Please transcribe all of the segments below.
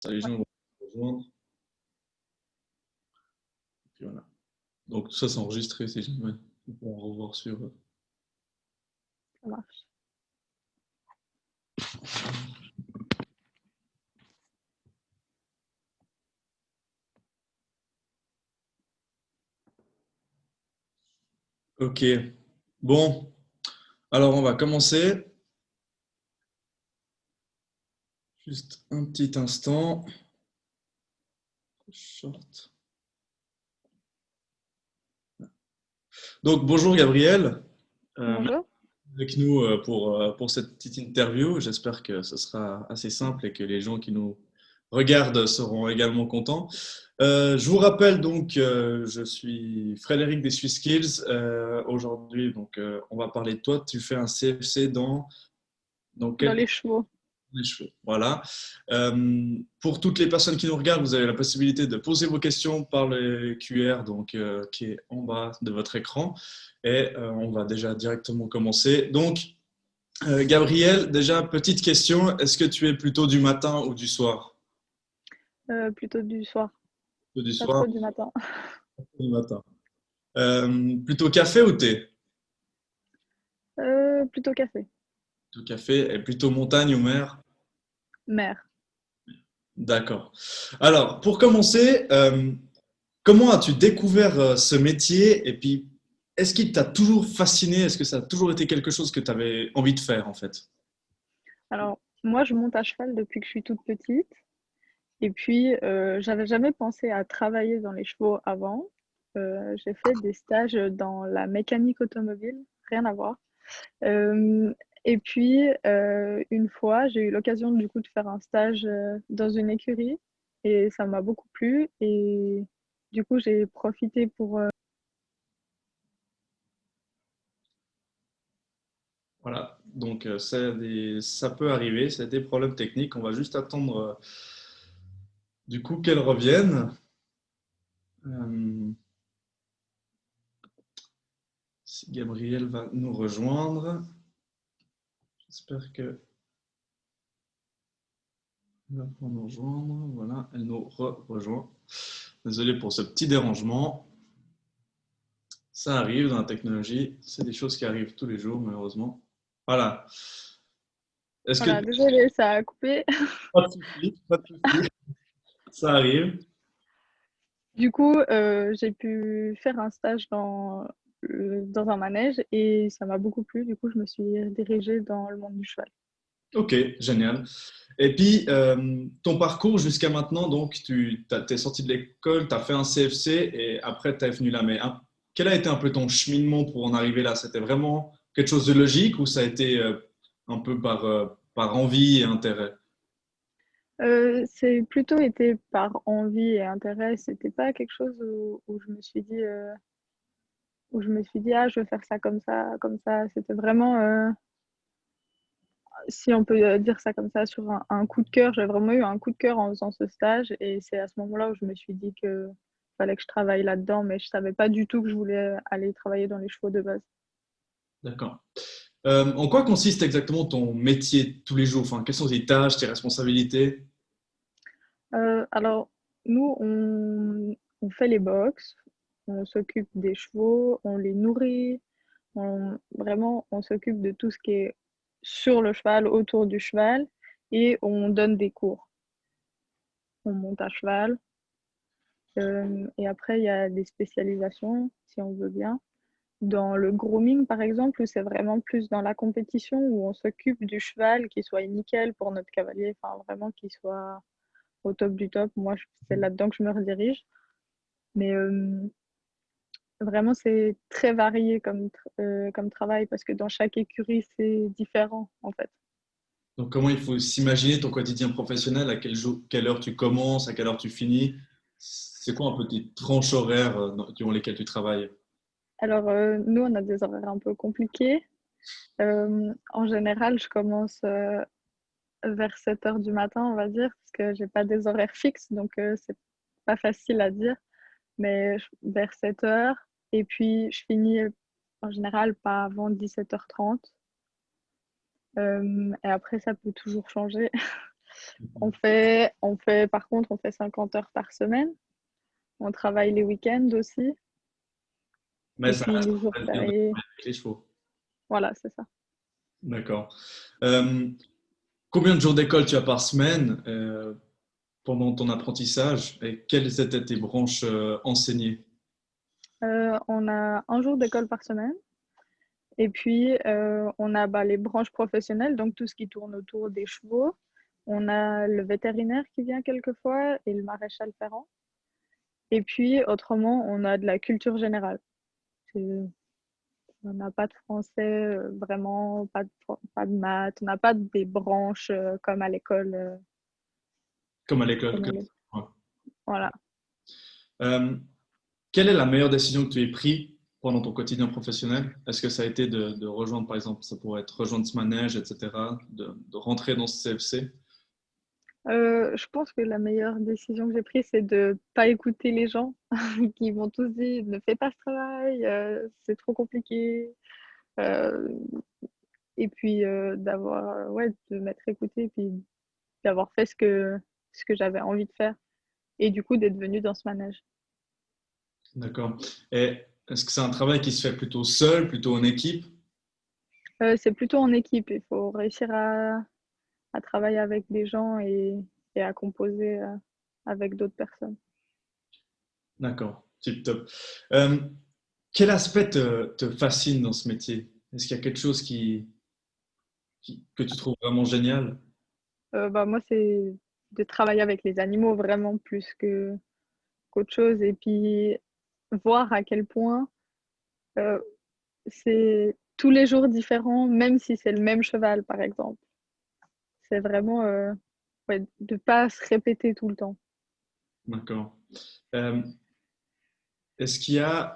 Ça, les Ouais, gens vont nous rejoindre. Puis voilà. Donc tout ça, c'est enregistré, si jamais. On pourra revoir sur. ça marche. Ok. Bon, alors on va commencer. Juste un petit instant. Short. Donc bonjour Gabriel. Merci Bonjour. d'être avec nous pour cette petite interview. J'espère que ce sera assez simple et que les gens qui nous regardent seront également contents. Je vous rappelle donc, je suis Frédéric des Swiss Skills. Aujourd'hui, donc, on va parler de toi. Tu fais un CFC dans Dans quel les chevaux. les cheveux. Voilà. Pour toutes les personnes qui nous regardent, vous avez la possibilité de poser vos questions par le QR donc, qui est en bas de votre écran. Et on va déjà directement commencer. Donc, Gabriel, déjà, petite question. Est-ce que tu es plutôt du matin ou du soir? Plutôt du soir, Plutôt du pas soir, trop du matin. du matin. Plutôt café ou thé? Plutôt café. Plutôt café. Et plutôt montagne ou mer? Mer. D'accord. Alors, pour commencer, comment as-tu découvert ce métier et puis est-ce qu'il t'a toujours fasciné? Est-ce que ça a toujours été quelque chose que tu avais envie de faire en fait? Alors, moi, je monte à cheval depuis que je suis toute petite. Et puis, j'avais jamais pensé à travailler dans les chevaux avant. J'ai fait des stages dans la mécanique automobile, rien à voir. Euh, et puis, une fois, j'ai eu l'occasion du coup de faire un stage dans une écurie et ça m'a beaucoup plu. Et du coup, j'ai profité pour Voilà. Donc, ça peut arriver, c'est des problèmes techniques. On va juste attendre du coup qu'elles reviennent. Euh, si Gabriel va nous rejoindre, j'espère que elle va pouvoir nous rejoindre. Voilà, elle nous rejoint. Désolé pour ce petit dérangement. Ça arrive dans la technologie, c'est des choses qui arrivent tous les jours, malheureusement. Voilà. Est-ce que voilà, désolée, ça a coupé. pas de souci, pas de souci. Ça arrive. Du coup, j'ai pu faire un stage dans un manège et ça m'a beaucoup plu. Du coup, je me suis dirigée dans le monde du cheval. Ok, génial. Et puis, ton parcours jusqu'à maintenant, donc, t'es sorti de l'école, tu as fait un CFC et après, tu es venu là. Mais quel a été un peu ton cheminement pour en arriver là? C'était vraiment quelque chose de logique ou ça a été un peu par envie et intérêt? C'est plutôt été par envie et intérêt. C'était pas quelque chose où je me suis dit, ah, je veux faire ça comme ça, comme ça. C'était vraiment, si on peut dire ça comme ça, sur un coup de cœur. J'ai vraiment eu un coup de cœur en faisant ce stage et c'est à ce moment-là où je me suis dit que fallait que je travaille là-dedans, mais je savais pas du tout que je voulais aller travailler dans les chevaux de base. D'accord. En quoi consiste exactement ton métier tous les jours? Enfin, quelles sont tes tâches, tes responsabilités? Alors, nous, on fait les box, on s'occupe des chevaux, on les nourrit, vraiment, on s'occupe de tout ce qui est sur le cheval, autour du cheval, et on donne des cours. On monte à cheval, et après, il y a des spécialisations, si on veut bien. Dans le grooming, par exemple, où c'est vraiment plus dans la compétition, où on s'occupe du cheval, qu'il soit nickel pour notre cavalier, enfin vraiment qu'il soit au top du top. Moi, c'est là-dedans que je me redirige. Mais vraiment, c'est très varié comme travail parce que dans chaque écurie, c'est différent en fait. Donc, comment il faut s'imaginer ton quotidien professionnel? À quelle heure tu commences, à quelle heure tu finis? C'est quoi un peu tes tranches horaires durant lesquelles tu travailles? Alors, nous, on a des horaires un peu compliqués. En général, je commence vers 7 heures du matin, on va dire, parce que j'ai pas des horaires fixes, donc c'est pas facile à dire, mais vers 7 heures. Et puis, je finis en général pas avant 17h30. Et après, ça peut toujours changer. Par contre, on fait 50 heures par semaine. On travaille les week-ends aussi. Mais Et ça puis reste les un jours plaisir de fériés. travailler avec les chevaux. Voilà, c'est ça. D'accord. Euh, Combien de jours d'école tu as par semaine pendant ton apprentissage et quelles étaient tes branches enseignées? On a un jour d'école par semaine. Et puis, on a les branches professionnelles, donc tout ce qui tourne autour des chevaux. On a le vétérinaire qui vient quelquefois et le maréchal ferrant. Et puis, autrement, on a de la culture générale. On n'a pas de français, vraiment, pas de maths. On n'a pas des branches comme à l'école. Comme à l'école. Comme à l'école. Ouais. Voilà. Euh, Quelle est la meilleure décision que tu aies prise pendant ton quotidien professionnel? Est-ce que ça a été de rejoindre, par exemple, ça pourrait être rejoindre ce manège, etc., de rentrer dans ce CFC? Je pense que la meilleure décision que j'ai prise, c'est de pas écouter les gens qui vont tous dire ne fais pas ce travail, c'est trop compliqué. Euh, et puis ouais, de m'être écoutée et puis d'avoir fait ce que j'avais envie de faire. Et du coup, d'être venue dans ce manège. D'accord. Et est-ce que c'est un travail qui se fait plutôt seul, plutôt en équipe? C'est plutôt en équipe. Il faut réussir à travailler avec des gens et à composer avec d'autres personnes. D'accord, tip top. Euh, Quel aspect te fascine dans ce métier? Est-ce qu'il y a quelque chose que tu trouves vraiment génial? Moi, c'est de travailler avec les animaux vraiment plus qu'autre chose. Et puis, voir à quel point euh, c'est tous les jours différent, même si c'est le même cheval, par exemple. C'est vraiment ouais, de pas se répéter tout le temps. D'accord. Euh, Est-ce qu'il y a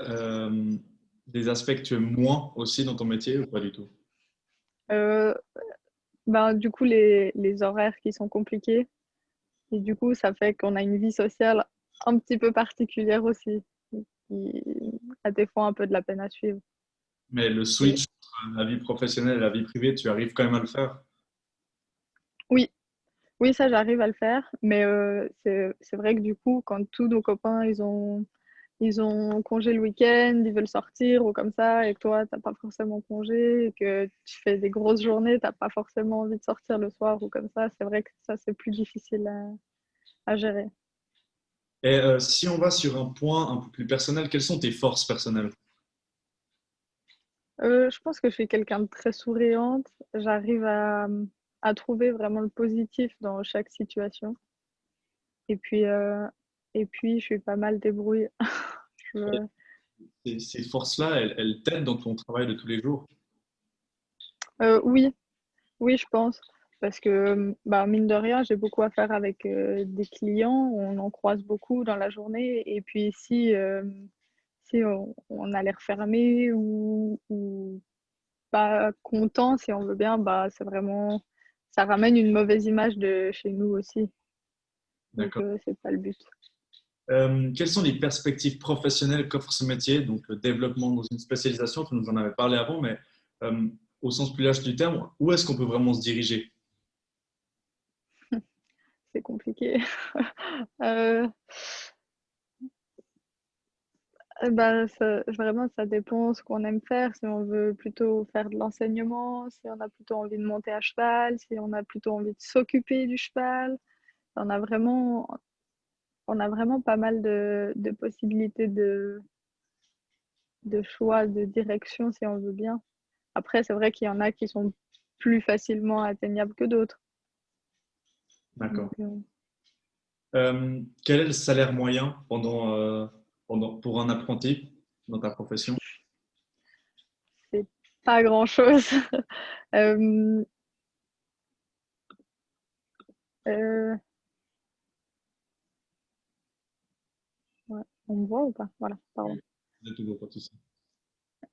des aspects que tu aimes moins aussi dans ton métier ou pas du tout? Euh, du coup, les horaires qui sont compliqués. Et du coup, ça fait qu'on a une vie sociale un petit peu particulière aussi, qui a des fois un peu de la peine à suivre. Mais le Et switch entre la vie professionnelle et la vie privée, tu arrives quand même à le faire? oui, oui, ça, j'arrive à le faire. Mais c'est vrai que du coup, quand tous nos copains, ils ont congé le week-end, ils veulent sortir ou comme ça, et que toi, t'as pas forcément congé, et que tu fais des grosses journées, t'as pas forcément envie de sortir le soir ou comme ça, c'est vrai que ça, c'est plus difficile à gérer. Et si on va sur un point un peu plus personnel, quelles sont tes forces personnelles? Je pense que je suis quelqu'un de très souriante. J'arrive à trouver vraiment le positif dans chaque situation. Et puis, euh, et puis je suis pas mal débrouille. Je- Ces forces-là, elles t'aident dans ton travail de tous les jours? oui, oui, je pense. Parce que, mine de rien, j'ai beaucoup à faire avec des clients. On en croise beaucoup dans la journée. Et puis, si on a l'air fermé ou pas content, si on veut bien, c'est vraiment, ça ramène une mauvaise image de chez nous aussi. Donc, D'accord. c'est pas le but. Quelles sont les perspectives professionnelles qu'offre ce métier? Donc, le développement dans une spécialisation, tu nous en avais parlé avant, mais euh, au sens plus large du terme, où est-ce qu'on peut vraiment se diriger? C'est compliqué. Euh, vraiment, ça dépend ce qu'on aime faire. Si on veut plutôt faire de l'enseignement, si on a plutôt envie de monter à cheval, si on a plutôt envie de s'occuper du cheval. On a vraiment, on a vraiment pas mal de possibilités de choix, de direction, si on veut bien. Après, c'est vrai qu'il y en a qui sont plus facilement atteignables que d'autres. Donc, D'accord. Quel est le salaire moyen pour un apprenti dans ta profession? c'est pas grand-chose. Euh, euh, ouais. On me voit ou pas? Voilà, pardon. De toujours pas tout ça.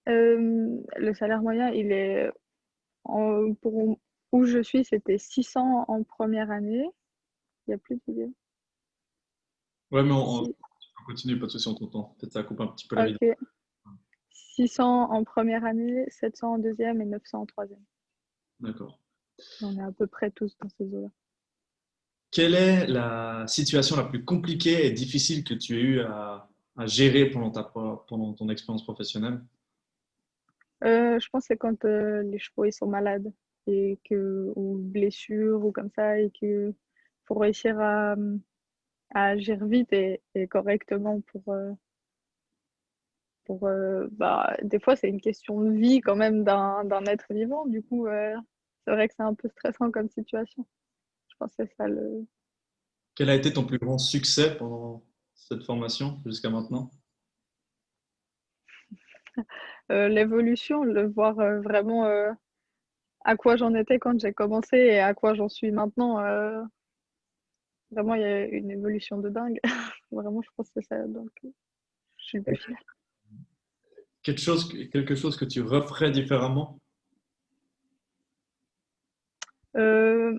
Le salaire moyen, il est pour où je suis, c'était 600 en première année. Il y a plus d'idées. Ouais, mais Si, on continue, pas de souci, on t'entend. Peut-être ça coupe un petit peu la vidéo. ok. 600 en première année, 700 en deuxième et 900 en troisième. D'accord. On est à peu près tous dans ces eaux-là. quelle est la situation la plus compliquée et difficile que tu as eu à gérer pendant ton expérience professionnelle? Je pense que c'est quand les chevaux ils sont malades et que ou blessures ou comme ça et que faut réussir à agir vite et correctement bah, des fois c'est une question de vie quand même d'un être vivant. Du coup, c'est vrai que c'est un peu stressant comme situation. Je pense que c'est ça le Quel a été ton plus grand succès pendant cette formation jusqu'à maintenant? l'évolution, le voir vraiment à quoi j'en étais quand j'ai commencé et à quoi j'en suis maintenant. Vraiment, il y a une évolution de dingue. Vraiment, je pense que c'est ça. Donc, je suis le plus fière. Quelque chose que tu referais différemment? Euh,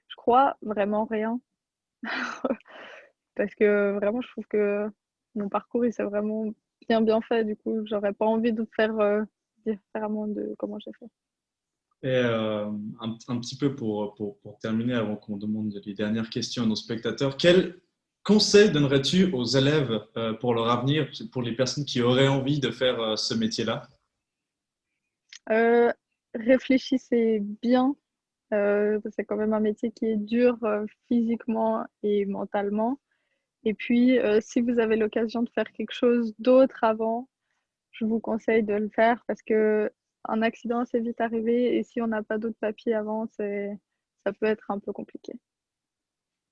je crois vraiment rien. Parce que vraiment, je trouve que mon parcours, il s'est vraiment bien fait. Du coup, j'aurais pas envie de faire différemment de comment j'ai fait. Et un petit peu pour terminer, avant qu'on demande les dernières questions à nos spectateurs, quel conseil donnerais-tu aux élèves pour leur avenir, pour les personnes qui auraient envie de faire ce métier-là? Euh, réfléchissez bien. C'est quand même un métier qui est dur physiquement et mentalement. Et puis, si vous avez l'occasion de faire quelque chose d'autre avant, je vous conseille de le faire parce que un accident, c'est vite arrivé et si on n'a pas d'autres papiers avant, ça peut être un peu compliqué.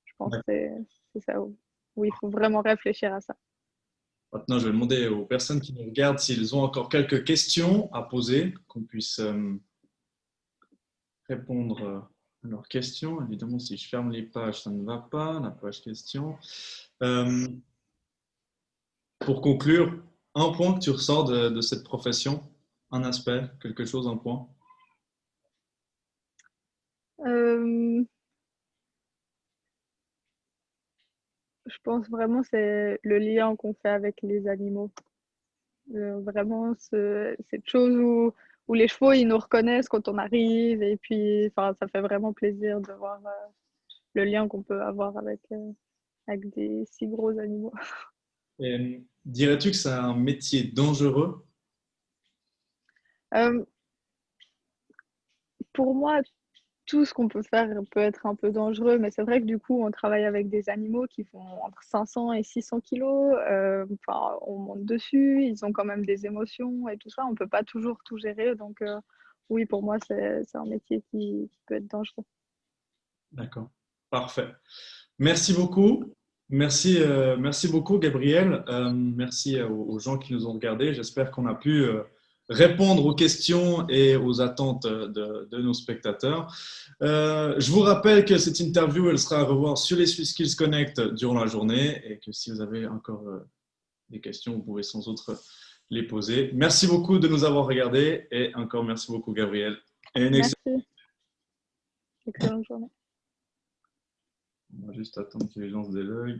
Je pense que c'est ça où il faut vraiment réfléchir à ça. Maintenant, je vais demander aux personnes qui nous regardent s'ils ont encore quelques questions à poser, qu'on puisse répondre à leurs questions. Évidemment, si je ferme les pages, ça ne va pas, la page question. Euh, pour conclure, un point que tu ressors de cette profession, un aspect, quelque chose, un point. Euh, je pense vraiment c'est le lien qu'on fait avec les animaux. Vraiment cette chose où les chevaux ils nous reconnaissent quand on arrive et puis enfin ça fait vraiment plaisir de voir le lien qu'on peut avoir avec des si gros animaux. Et dirais-tu que c'est un métier dangereux? Euh, pour moi, tout ce qu'on peut faire peut être un peu dangereux, mais c'est vrai que du coup, on travaille avec des animaux qui font entre 500 et 600 kilos. Enfin, on monte dessus, ils ont quand même des émotions et tout ça. On peut pas toujours tout gérer. Donc, oui, pour moi, c'est un métier qui peut être dangereux. D'accord, parfait. Merci beaucoup. Merci beaucoup, Gabriel. Merci aux gens qui nous ont regardés. J'espère qu'on a pu répondre aux questions et aux attentes de nos spectateurs. Je vous rappelle que cette interview, elle sera à revoir sur les Swiss Skills Connect durant la journée et que si vous avez encore des questions, vous pouvez sans doute les poser. Merci beaucoup de nous avoir regardés et encore merci beaucoup, Gabriel. Et une excellente... Merci. Excellente journée. On va juste attendre que les gens se délogent.